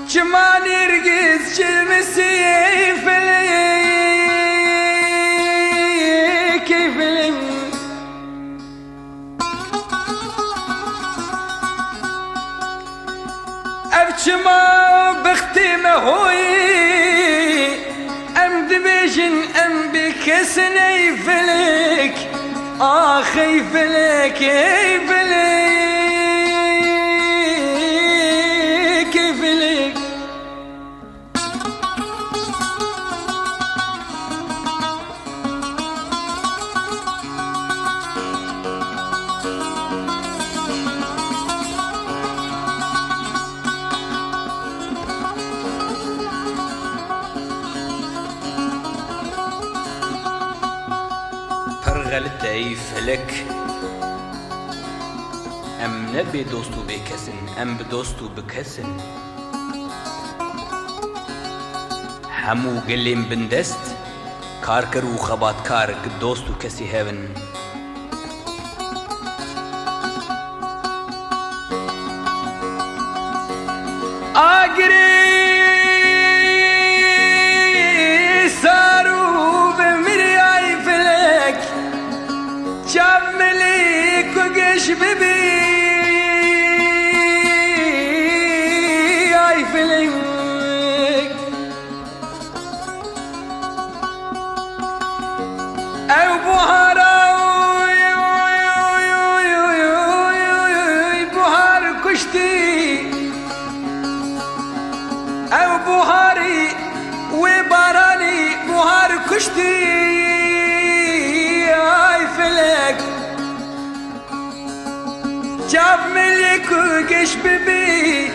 Çman irgiz çilmesi keyfilim Ev çma bıktime hoyi Em dibejin em bir kesin eyfelik Ah eyfelik eyfelik غلط ای فلک ام نبی دوستو بکسن ام به دوستو بکسن همو گلیم بندست کار کرو خبات کار که دوستو کسی هون آگری Baby, I feeling أو بهارا بهار كشتي أو بهاري وباراني بهار كشتي I feeling جاب ملك وقش ببي